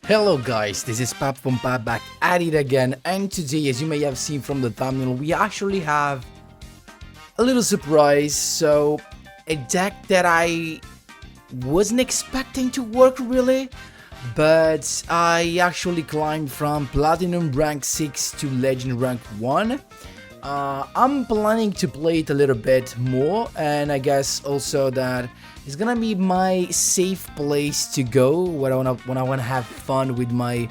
Hello guys, this is Pap from Pap back at it again, and today, as you may have seen from the thumbnail, we actually have a little surprise. So, a deck that I wasn't expecting to work really, but I actually climbed from Platinum rank 6 to Legend rank 1. I'm planning to play it a little bit more, and I guess also that it's gonna be my safe place to go when I wanna have fun with my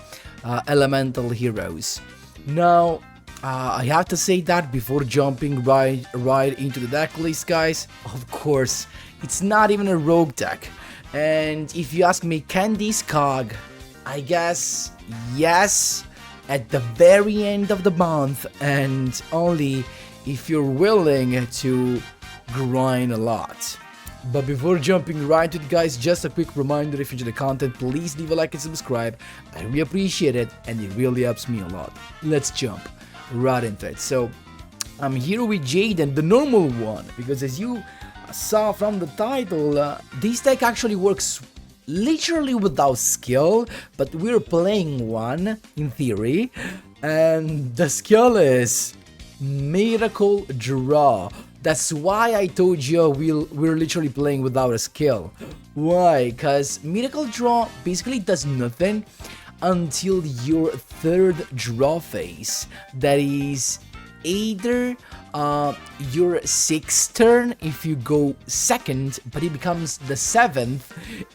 elemental heroes. Now, I have to say that before jumping right into the deck list, guys. Of course, it's not even a rogue deck, and if you ask me, can this cog? I guess yes. At the very end of the month, and only if you're willing to grind a lot. But before jumping right into it, guys, just a quick reminder: if you enjoy the content, please leave a like and subscribe. I really appreciate it, and it really helps me a lot. Let's jump right into it. So I'm here with Jaden, the normal one, because as you saw from the title, this deck actually works literally without skill, but we're playing one in theory, and the skill is Miracle Draw. That's why I told you we're literally playing without a skill. Why? Because Miracle Draw basically does nothing until your third draw phase. That is either your 6th turn if you go second, but it becomes the 7th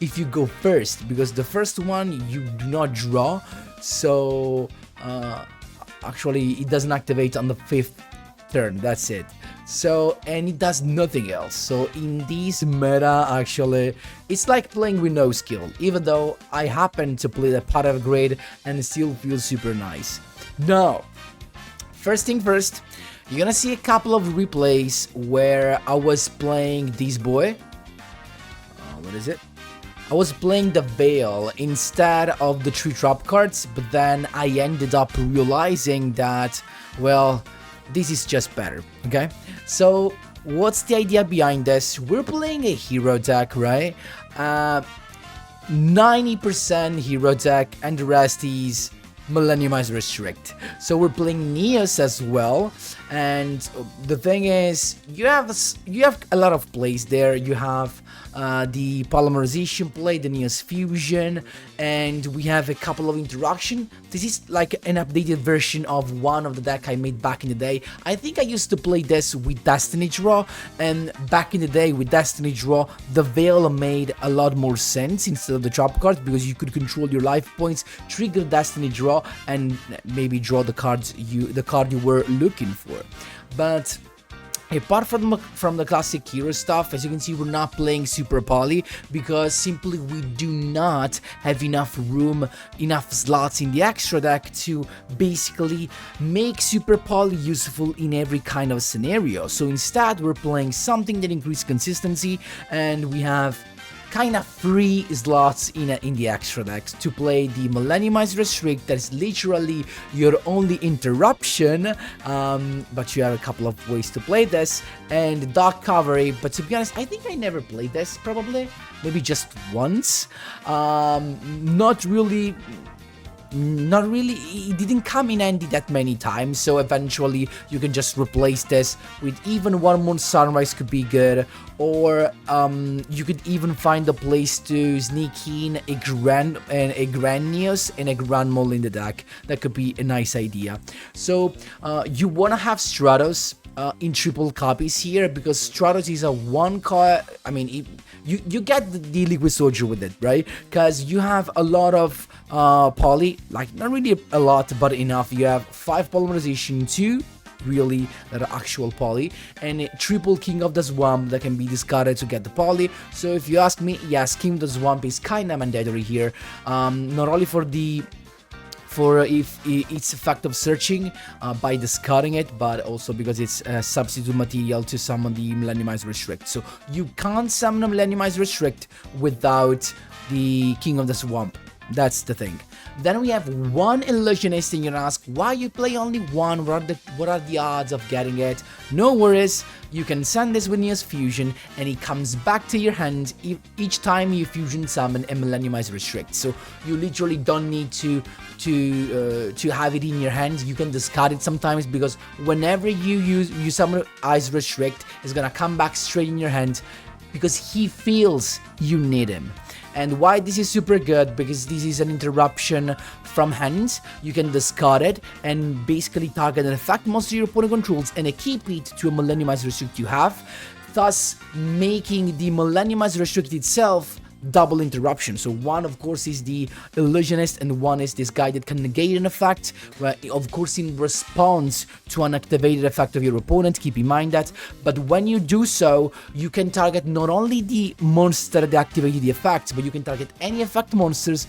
if you go first, because the first one you do not draw, so actually it doesn't activate on the 5th turn. That's it. So, and it does nothing else. So in this meta, actually it's like playing with no skill, even though I happen to play the part of grade and it still feels super nice. Now, first thing first, you're gonna see a couple of replays where I was playing this boy. What is it? I was playing the Veil instead of the 3 trap cards, but then I ended up realizing that, well, this is just better, okay? So, what's the idea behind this? We're playing a hero deck, right? 90% hero deck, and the rest is Millenniumize Restrict. So we're playing Neos as well, and the thing is, you have a lot of plays there. You have the polymerization play, the Neos Fusion, and we have a couple of interaction. This is like an updated version of one of the deck I made back in the day. I think I used to play this with Destiny Draw, and back in the day with Destiny Draw, the Veil made a lot more sense instead of the trap cards, because you could control your life points, trigger Destiny Draw, and maybe draw the card you were looking for. But apart from the classic hero stuff, as you can see, we're not playing super poly because simply we do not have enough room, enough slots in the extra deck to basically make super poly useful in every kind of scenario. So instead, we're playing something that increases consistency, and we have kind of free slots in the extra decks to play the Millenniumize Restrict. That is literally your only interruption, but you have a couple of ways to play this, and Dark Cavalry. But to be honest, I think I never played this, probably maybe just once. Not really, it didn't come in handy that many times, so eventually you can just replace this with even one more Sunrise could be good, or you could even find a place to sneak in a Grand Neos and a Grand Mole in the deck. That could be a nice idea. So you want to have Stratos in triple copies here, because Stratos is a one card. I mean, you get the Liquid Soldier with it, right? Because you have a lot of poly, like not really a lot, but enough. You have 5 polymerization, 2 really that are actual poly, and a triple King of the Swamp that can be discarded to get the poly. So if you ask me, yes, King of the Swamp is kinda mandatory here, not only for its effect of searching by discarding it, but also because it's a substitute material to summon the Millenniumize Restrict. So you can't summon a Millenniumize Restrict without the King of the Swamp. That's the thing. Then we have one illusionist, and you ask why you play only one. What are the odds of getting it? No worries. You can send this with Neos Fusion, and it comes back to your hand each time you fusion summon a Millennium Ice Restrict. So you literally don't need to have it in your hand. You can discard it sometimes, because whenever you summon Ice Restrict, it's gonna come back straight in your hand, because he feels you need him. And why this is super good, because this is an interruption from hand. You can discard it and basically target an effect monster your opponent controls and equip it to a Millennium Ice Restrict you have, thus making the Millennium Ice Restrict itself double interruption. So one, of course, is the illusionist, and one is this guy that can negate an effect, where, of course, in response to an activated effect of your opponent. Keep in mind that. But when you do so, you can target not only the monster that activated the effect, but you can target any effect monsters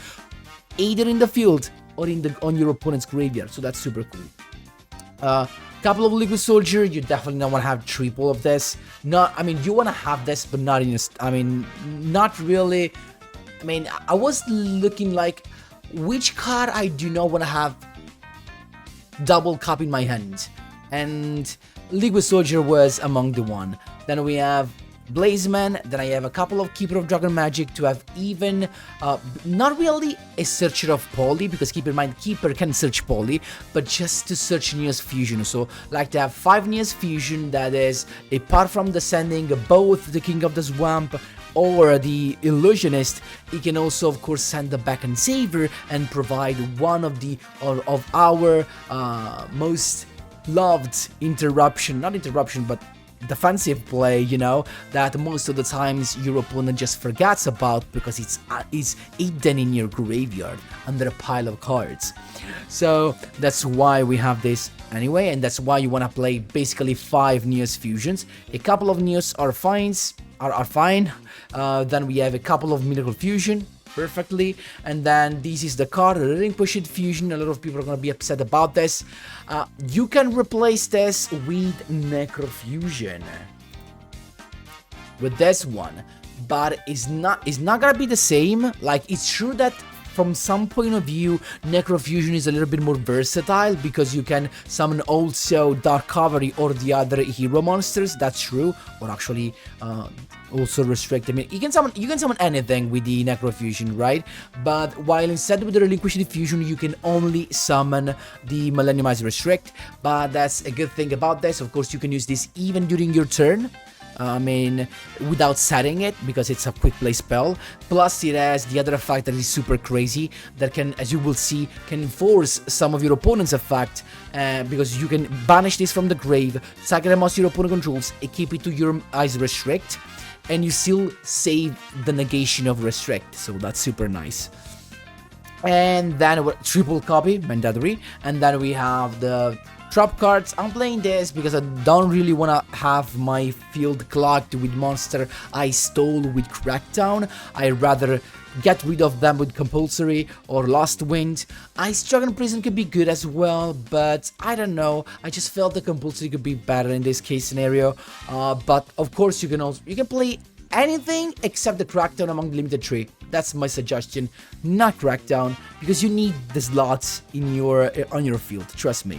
either in the field or on your opponent's graveyard. So that's super cool. Couple of Liquid Soldier, you definitely don't want to have triple of this. I mean, you want to have this, but not in not really. I mean, I was looking like which card I do not want to have double cup in my hand, and Liquid Soldier was among the one. Then we have Blazeman, then I have a couple of Keeper of Dragon Magic to have even, not really a Searcher of Poly, because keep in mind, Keeper can search Poly, but just to search Neos Fusion. So, like to have 5 Neos Fusion, that is, apart from the sending both the King of the Swamp or the Illusionist, he can also, of course, send the Back and Saver and provide one of our most loved but defensive play, that most of the times your opponent just forgets about, because it's hidden in your graveyard under a pile of cards. So that's why we have this anyway, and that's why you want to play basically 5 Neos Fusions. A couple of Neos are fine. Then we have a couple of Miracle Fusion, perfectly, and then this is the card, Relinquished Fusion. A lot of people are going to be upset about this. You can replace this with Necro Fusion, with this one, but it's not gonna be the same. Like, it's true that from some point of view, Necro Fusion is a little bit more versatile, because you can summon also Dark Cavalry or the other hero monsters. That's true, or actually also restrict. I mean, you can summon anything with the Necro Fusion, right? But while instead with the Relinquished Fusion, you can only summon the Millennium Ice Restrict. But that's a good thing about this. Of course, you can use this even during your turn. I mean, without setting it, because it's a quick play spell. Plus, it has the other effect that is super crazy, that can, as you will see, can force some of your opponent's effect, because you can banish this from the grave, sack a monster your opponent controls, equip it to your Ice Restrict, and you still save the negation of Restrict. So that's super nice. And then triple copy, mandatory. And then we have the trap cards. I'm playing this because I don't really want to have my field clogged with monster I stole with Crackdown. I rather get rid of them with Compulsory or Lost Wind. Ice Dragon Prison could be good as well, but I don't know. I just felt the Compulsory could be better in this case scenario. But of course, you can play anything except the Crackdown among the limited tree. That's my suggestion. Not Crackdown, because you need the slots on your field. Trust me.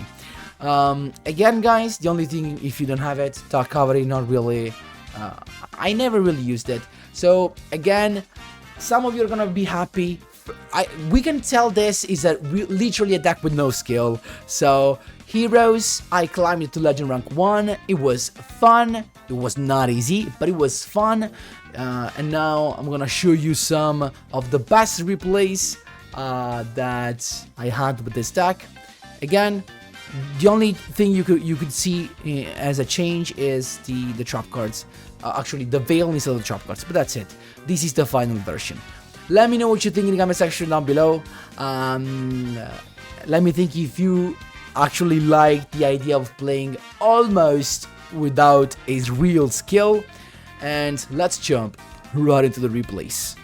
Again, guys, the only thing, if you don't have it, Dark Cavalry, not really. I never really used it. So again, some of you are gonna be happy. We can tell this is literally a deck with no skill. So heroes, I climbed it to Legend rank 1. It was fun. It was not easy, but it was fun. And now I'm gonna show you some of the best replays that I had with this deck. Again, the only thing you could see as a change is the trap cards. Actually, the veil instead of the trap cards, but that's it. This is the final version. Let me know what you think in the comment section down below. Let me think if you actually like the idea of playing almost without a real skill. And let's jump right into the replays.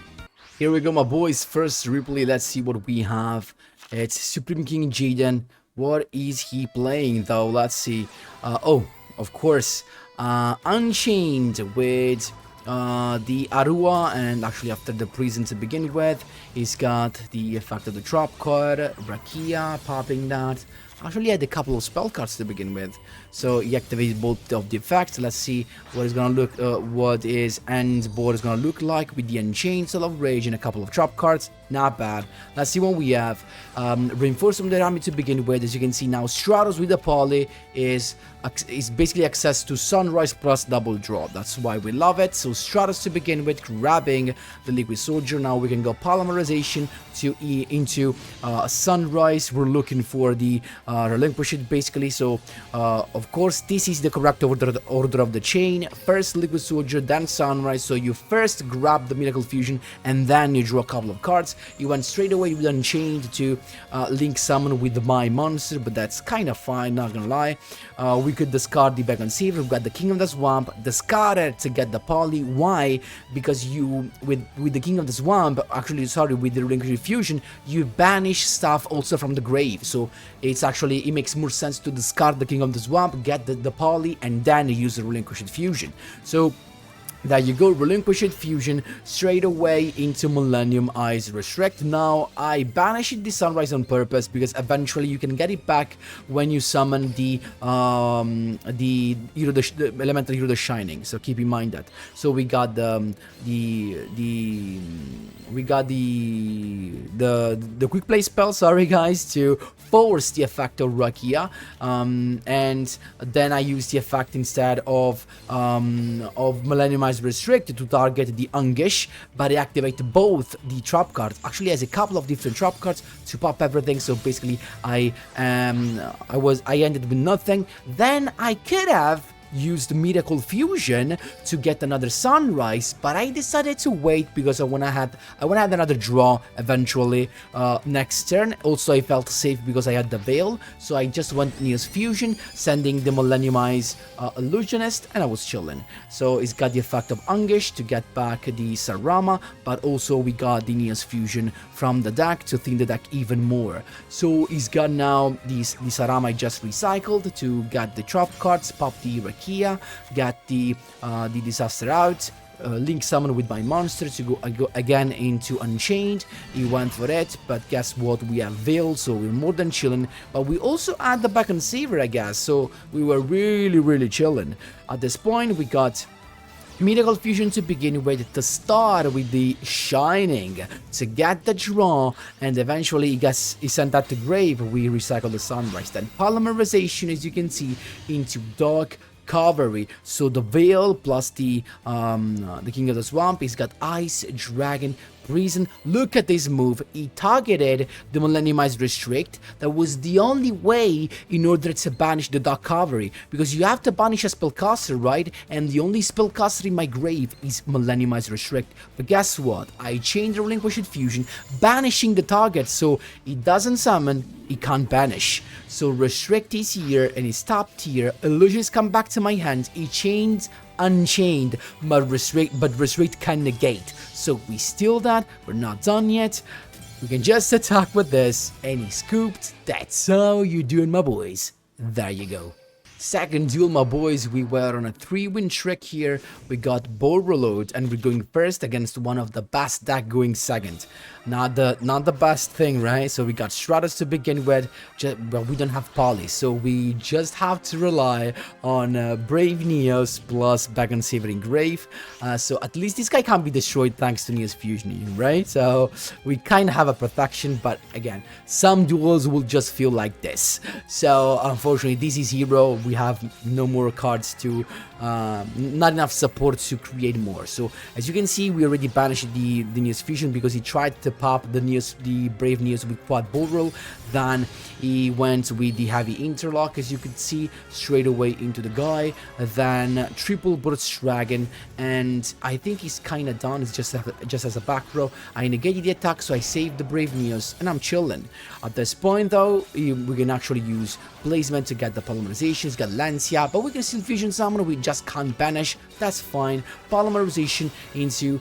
Here we go, my boys. First replay, let's see what we have. It's Supreme King Jaden. What is he playing though? Let's see. Oh, of course, Unchained with the Arua, and actually after the prison to begin with, he's got the effect of the drop card, Rakia, popping that. Actually, he had a couple of spell cards to begin with, so he activated both of the effects. Let's see what is gonna look, what is end board is gonna look like with the Unchained, Soul of Rage, and a couple of drop cards. Not bad. Let's see what we have. Reinforcement of the army to begin with. As you can see now, Stratos with the Poly is basically access to Sunrise plus double draw. That's why we love it. So Stratos to begin with, grabbing the Liquid Soldier. Now we can go Polymerization to into Sunrise. We're looking for the Relinquish it basically. So of course this is the correct order of the chain. First Liquid Soldier, then Sunrise. So you first grab the Miracle Fusion and then you draw a couple of cards. You went straight away with Unchained to link summon with my monster, but that's kind of fine, not gonna lie. We could discard the Beacon Saver. We've got the King of the Swamp, discard it to get the Poly. Why? Because you, with the King of the Swamp, actually, sorry, with the Relinquish Fusion, you banish stuff also from the grave. So it's actually, it makes more sense to discard the King of the Swamp, get the Poly, and then use the Relinquish Fusion. So there you go, Relinquished Fusion straight away into Millennium Eyes Restrict. Now, I banished the Sunrise on purpose because eventually you can get it back when you summon the Elemental Hero the Shining. So keep in mind that. So we got the quick play spell, sorry guys, to force the effect of Rakia, and then I use the effect instead of Millennium Eyes Restrict to target the Ungish, but I activate both the trap cards. Actually, has a couple of different trap cards to pop everything. So basically, I ended with nothing. Then I could have used Miracle Fusion to get another Sunrise, but I decided to wait because I wanna have another draw eventually next turn. Also, I felt safe because I had the Veil, so I just went Neos Fusion, sending the Millennium Eyes Illusionist, and I was chilling. So it's got the effect of Ungish to get back the Sarama, but also we got the Neos Fusion from the deck to thin the deck even more. So he's got now the Sarama I just recycled to get the trap cards, pop the Rakia, get the Disaster out, link summon with my monster to go again into Unchained. He went for it, but guess what? We have Veil, so we're more than chilling. But we also add the Beacon Saver, I guess, so we were really chilling. At this point, we got Miracle Fusion to begin with, to start with the Shining, to get the draw, and eventually he sent that to grave. We recycle the Sunrise. Then Polymerization, as you can see, into Dark Cavalry. So the Veil plus the King of the Swamp, he's got Ice, Dragon, Prison. Look at this move. He targeted the Millennium Eyes Restrict. That was the only way in order to banish the Dark Cavalry, because you have to banish a spellcaster, right? And the only spellcaster in my grave is Millennium Eyes Restrict. But guess what? I changed the Relinquished Fusion, banishing the target, so he doesn't summon, he can't banish. So Restrict is here and it's top tier. Illusions come back to my hand. He chains Unchained, but Restrict can negate. So we steal that. We're not done yet. We can just attack with this, and he scooped. That's how you doing, my boys. There you go. Second duel, my boys. We were on a 3-win trick here. We got Bow Reload, and we're going first against one of the best deck going second. Not the best thing, right? So we got Stratos to begin with, but we don't have Poly, so we just have to rely on Brave Neos plus Beacon Saver in grave. So at least this guy can't be destroyed thanks to Neos Fusion, right? So we kind of have a protection, but again, some duels will just feel like this. So unfortunately, this is hero. We have no more cards to, not enough support to create more. So as you can see, we already banished the Neos Fusion because he tried to pop the Brave Neos with quad Bull Roll. Then he went with the Heavy Interlock, as you could see, straight away into the guy. Then triple Burst Dragon, and I think he's kind of done. It's just as a back row. I negated the attack, so I saved the Brave Neos, and I'm chilling. At this point, though, we can actually use Placement to get the Polymerizations, got Lancia, but we can still fusion summon, we just can't banish, that's fine. Polymerization into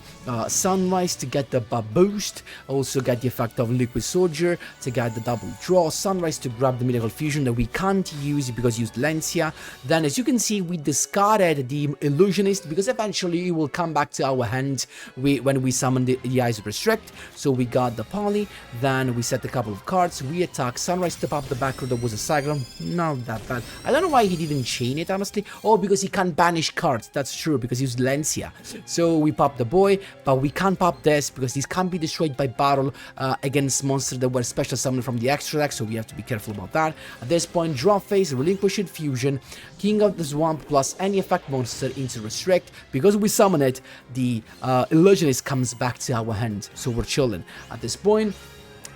Sunrise to get the boost, also get the effect of Liquid Soldier to get the double draw, Sunrise to grab the Miracle Fusion that we can't use because we used Lancia. Then as you can see, we discarded the Illusionist because eventually it will come back to our hand when we summon the Eyes of Restrict. So we got the Poly, then we set a couple of cards, we attack Sunrise to pop the back row that was a Cyclone, not that bad. I don't know why he didn't chain it, honestly. Oh, because he can't banish cards, that's true, because he used Lancia. So we pop the boy, but we can't pop this because this can't be destroyed by battle against monsters that were special summoned from the extra deck, so we have to be careful about that. At this point, draw phase, relinquish fusion, King of the Swamp plus any effect monster into Restrict. Because we summon it, the Illusionist comes back to our hand, so we're chilling. At this point,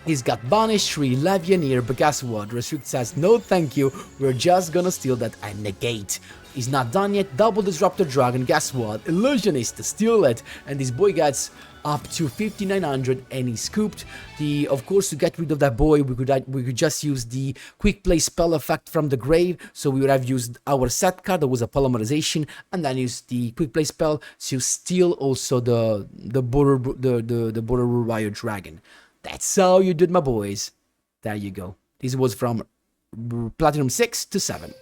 he's got Banish 3, Levianeer, but guess what? Restrict says, no thank you, we're just gonna steal that and negate. He's not done yet, double Disruptor Dragon, guess what? Illusionist, steal it, and this boy gets up to 5900 and he scooped. Of course, to get rid of that boy, we could just use the quick play spell effect from the grave, so we would have used our set card that was a polymerization, and then use the quick play spell to steal also the Border Warrior Dragon. That's how you did, my boys. There you go. This was from Platinum 6 to 7.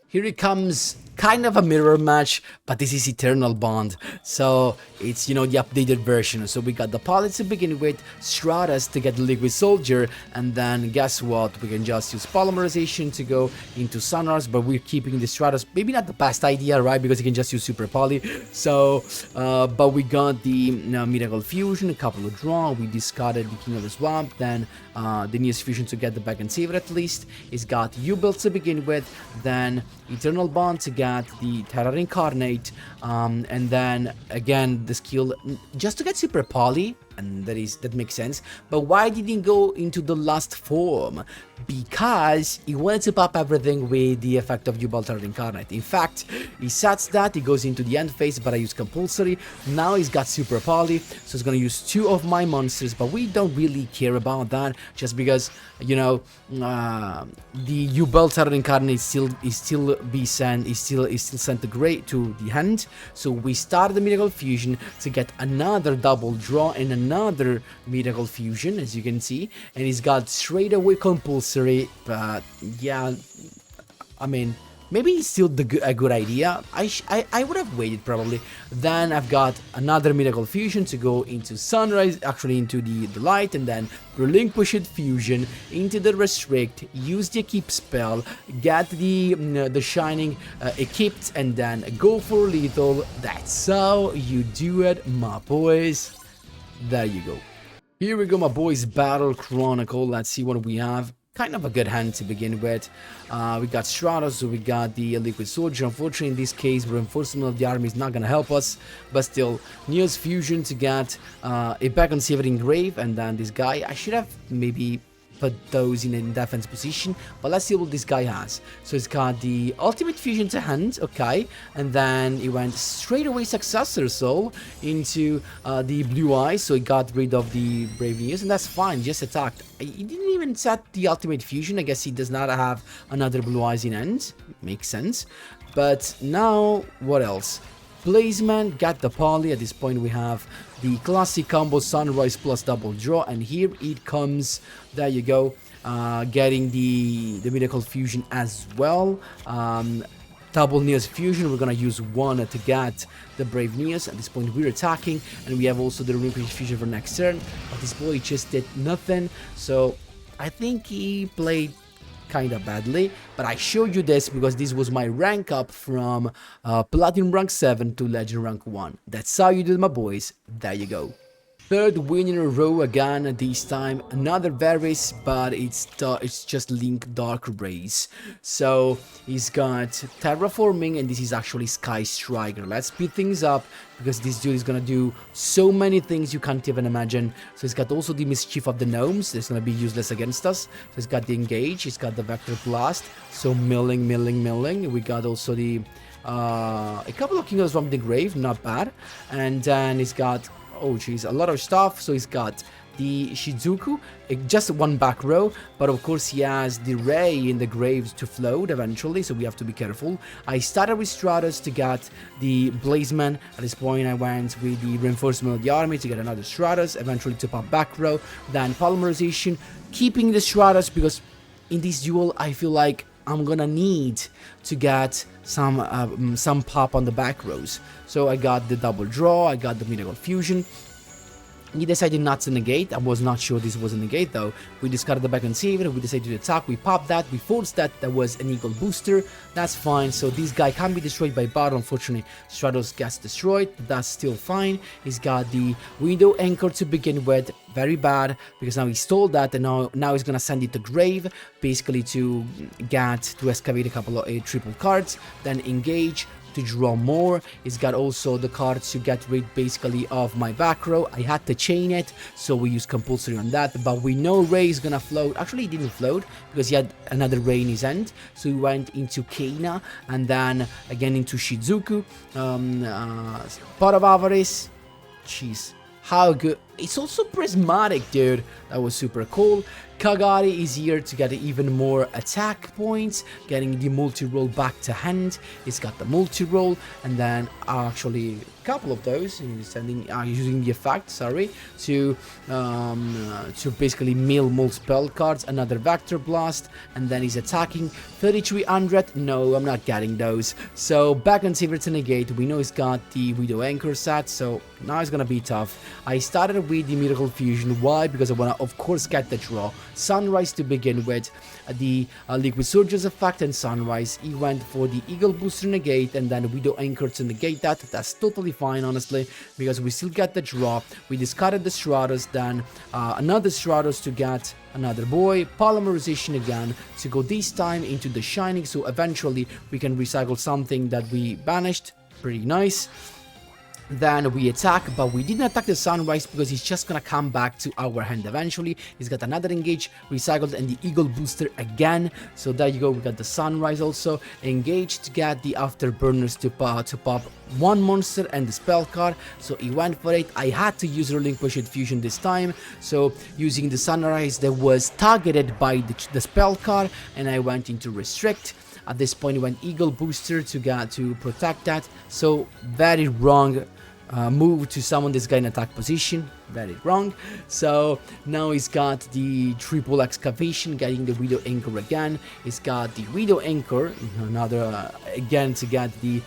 Here it comes, kind of a mirror match, but this is Eternal Bond, so it's, you know, the updated version. So we got the Pilot to begin with, Stratus to get the Liquid Soldier, and then guess what, we can just use Polymerization to go into Sunrise, but we're keeping the Stratus, maybe not the best idea, right, because you can just use Super Poly. So, but we got the Miracle Fusion, a couple of draw, we discarded the King of the Swamp, then the Neos Fusion to get the back and save it at least. It's got U-Build to begin with, then Eternal Bond to get the Terra Incarnate, and then again the skill just to get Super Poly, and that makes sense. But why didn't he go into the last form? Because he wanted to pop everything with the effect of U-Bolt Terra Incarnate. In fact, he sets that, he goes into the end phase, but I use compulsory. Now he's got Super Poly, so he's gonna use 2 of my monsters, but we don't really care about that, just because, you know, the U-Bolt Terra Incarnate is still sent to the hand. So we start the Miracle Fusion to get another double draw and another Miracle Fusion, as you can see, and he's got straight away compulsory. But yeah, I mean, maybe it's still a good idea. I would have waited probably. Then I've got another Miracle Fusion to go into Sunrise, actually into the light, and then relinquish fusion into the Restrict, use the Keep spell, get the Shining equipped, and then go for lethal. That's how you do it, my boys. There you go. Here we go, my boys. Battle Chronicle. Let's see what we have. Kind of a good hand to begin with. We got Stratos, so we got the Liquid Soldier. Unfortunately, in this case, reinforcement of the army is not gonna help us, but still, Neos Fusion to get a back on Severing Grave, and then this guy. I should have maybe put those in a defense position, but let's see what this guy has. So he's got the Ultimate Fusion to hand, okay, and then he went straight away Successor Soul into the Blue Eyes, so he got rid of the Brave News, and that's fine, just attacked. He didn't even set the Ultimate Fusion. I guess he does not have another Blue Eyes in end, makes sense. But now, what else? Blazeman got the Poly. At this point we have the classic combo Sunrise plus double draw, and here it comes. There you go, getting the Miracle Fusion as well. Double Neos Fusion, we're gonna use 1 to get the Brave Neos. At this point we're attacking, and we have also the Relinquish Fusion for next turn, but this boy just did nothing, so I think he played kinda badly, but I showed you this because this was my rank up from Platinum rank 7 to Legend rank 1. That's how you do it, my boys. There you go. Third win in a row again, this time another Varys, but it's just Link Dark Rays. So he's got Terraforming, and this is actually Sky Striker. Let's speed things up because this dude is gonna do so many things you can't even imagine. So he's got also the Mischief of the Gnomes, that's gonna be useless against us. So he's got the Engage, he's got the Vector Blast, so milling. We got also the a couple of Kingdoms from the Grave, not bad. And then he's got, oh geez, a lot of stuff. So he's got the Shizuku, just one back row, but of course he has the Ray in the graves to float eventually, so we have to be careful. I started with Stratos to get the Blazeman. At this point I went with the reinforcement of the army to get another Stratos, eventually to pop back row, then polymerization, keeping the Stratos because in this duel I feel like I'm gonna need to get some pop on the back rows. So I got the double draw, I got the miracle fusion. He decided not to negate. I was not sure this was a negate though. We discarded the back and saver, we decided to attack, we popped that, we forced that, that was an eagle booster. That's fine, so this guy can be destroyed by battle. Unfortunately, Stratos gets destroyed, but that's still fine. He's got the window anchor to begin with, very bad, because now he stole that, and now he's gonna send it to grave, basically to excavate a couple of triple cards, then engage, to draw more. He's got also the cards to get rid basically of my back row. I had to chain it, so we use compulsory on that, but we know Ray is gonna float. Actually he didn't float because he had another Ray in his end, so he went into Keina and then again into Shizuku. Pot of Avarice, jeez, how good. It's also prismatic, dude. That was super cool. Kagari is here to get even more attack points, getting the multi-roll back to hand. He's got the multi-roll, and then actually a couple of those, using the effect, sorry, to basically mill multiple cards, another Vector Blast, and then he's attacking 3300. No, I'm not getting those. So back on Saver to negate, we know he's got the Widow Anchor set, so now it's gonna be tough. I started with the Miracle Fusion. Why? Because I wanna, of course, get the draw. Sunrise to begin with, the Liquid Surge's effect, and Sunrise. He went for the Eagle Booster negate, and then Widow Anchor to negate that. That's totally fine, honestly, because we still get the draw. We discarded the Stratos, then another Stratos to get another boy, polymerization again, to go this time into the Shining, so eventually we can recycle something that we banished. Pretty nice. Then we attack, but we didn't attack the Sunrise because he's just gonna come back to our hand eventually. He's got another engage, recycled, and the Eagle Booster again. So there you go, we got the Sunrise also. Engaged to get the Afterburners to pop one monster and the spell card. So he went for it. I had to use Relinquished Fusion this time. So using the Sunrise that was targeted by the spell card, and I went into Restrict. At this point, he went Eagle Booster to protect that. So very wrong move to summon this guy in attack position. Very wrong. So now he's got the triple excavation, getting the Widow Anchor again. He's got the Widow Anchor, another again to get the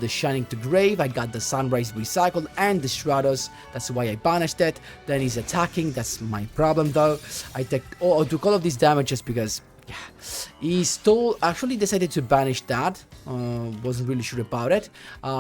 Shining to grave. I got the Sunrise recycled and the Stratos. That's why I banished it. Then he's attacking. That's my problem though. I took all of these damage just because. Yeah, he actually decided to banish that, wasn't really sure about it,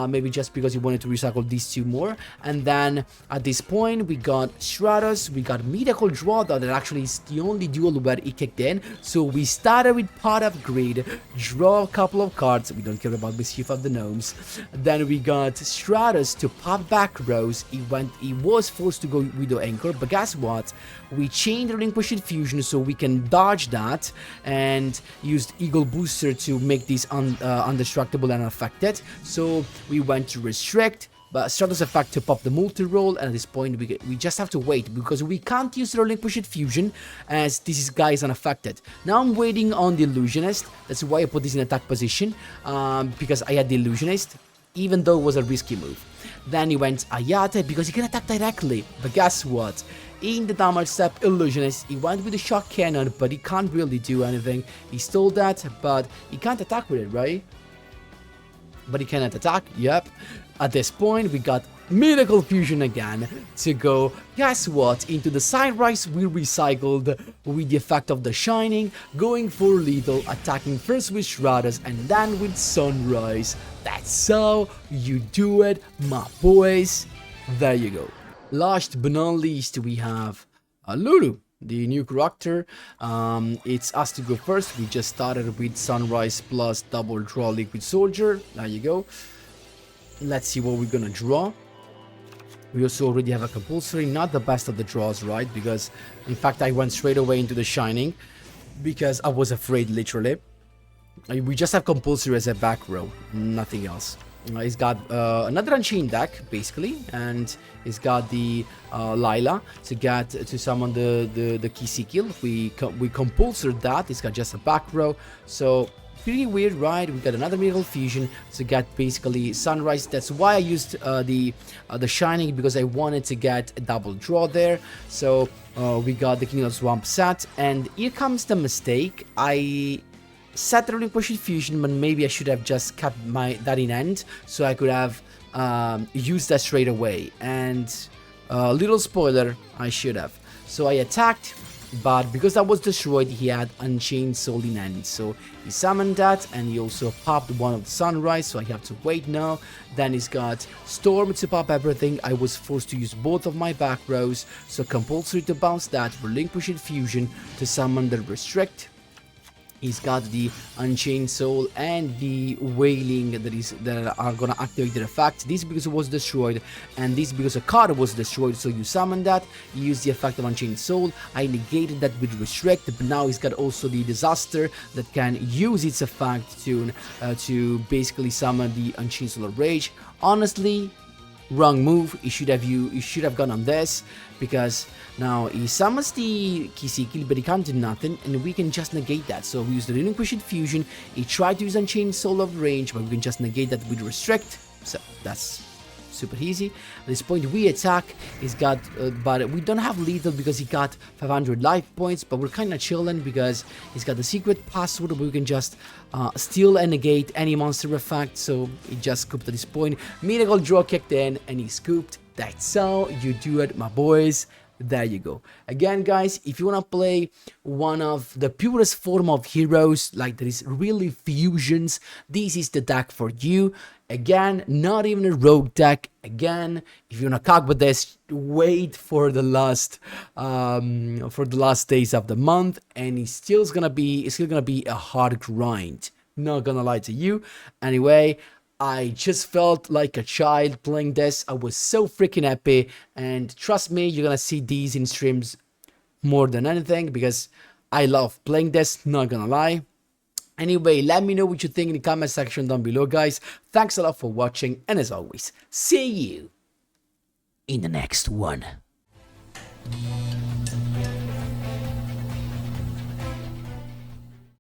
maybe just because he wanted to recycle these two more. And then at this point we got Stratos, we got Miracle Draw, that actually is the only duel where he kicked in. So we started with Pot of Greed, draw a couple of cards, we don't care about Mischief of the Gnomes. Then we got Stratos to pop back rows. He was forced to go Widow Anchor, but guess what, we chained Relinquished Fusion so we can dodge that, and used Eagle Booster to make these undestructible and unaffected. So we went to Restrict, but Stratos effect to pop the multi-roll, and at this point we just have to wait, because we can't use the Relinquished Fusion as this guy is unaffected. Now I'm waiting on the Illusionist. That's why I put this in attack position, because I had the Illusionist, even though it was a risky move. Then he went Ayate because he can attack directly, but guess what? In the damage step Illusionist, he went with the Shock Cannon, but he can't really do anything. He stole that, but he can't attack with it, right? But he cannot attack, yep. At this point, we got Miracle Fusion again to go, guess what, into the Sunrise we recycled with the effect of the Shining, going for lethal, attacking first with Stratos and then with Sunrise. That's how you do it, my boys. There you go. Last but not least, we have Lulu, the new character. It's us to go first. We just started with Sunrise plus double draw Liquid Soldier. There you go. Let's see what we're gonna draw. We also already have a compulsory, not the best of the draws, right? Because in fact I went straight away into the Shining because I was afraid, literally. We just have compulsory as a back row, nothing else. He's got another Unchained deck, basically, and he's got the Lila to get to summon the Kisikil. We compulsored that. He's got just a back row, so pretty weird, right? We got another Miracle Fusion to get basically Sunrise. That's why I used the Shining, because I wanted to get a double draw there. So we got the King of Swamp set, and here comes the mistake. I set the Relinquished Fusion, but maybe I should have just kept that in end, so I could have used that straight away. And little spoiler, I should have. So I attacked, but because that was destroyed, he had Unchained Soul in end. So he summoned that, and he also popped one of the Sunrise, so I have to wait now. Then he's got Storm to pop everything. I was forced to use both of my back rows, so compulsory to bounce that, Relinquished Fusion to summon the Restrict. He's got the Unchained Soul and the Wailing that are gonna activate their effect. This because it was destroyed, and this because a card was destroyed. So you summon that, you use the effect of Unchained Soul. I negated that with Restrict, but now he's got also the Disaster that can use its effect to basically summon the Unchained Soul of Rage. Honestly, wrong move. You should have gone on this, because now he summons the Kisikil, but he can't do nothing, and we can just negate that. So we use the Relinquished Fusion. He tried to use Unchained Soul of Range, but we can just negate that with Restrict. So that's super easy. At this point we attack. He's got but we don't have lethal because he got 500 life points, but we're kind of chilling because he's got the secret password where we can just steal and negate any monster effect. So he just scooped at this point. Miracle Draw kicked in, and he scooped. That's how you do it, my boys. There you go. Again, guys, if you want to play one of the purest form of heroes, like there is really fusions, this is the deck for you. Again, not even a rogue deck. Again, if you want to cock with this, wait for the last days of the month, and it's still gonna be a hard grind. Not gonna lie to you. Anyway, I just felt like a child playing this. I was so freaking happy, and trust me, you're gonna see these in streams more than anything, because I love playing this, not gonna lie. Anyway, let me know what you think in the comment section down below, guys. Thanks a lot for watching, and as always, see you in the next one.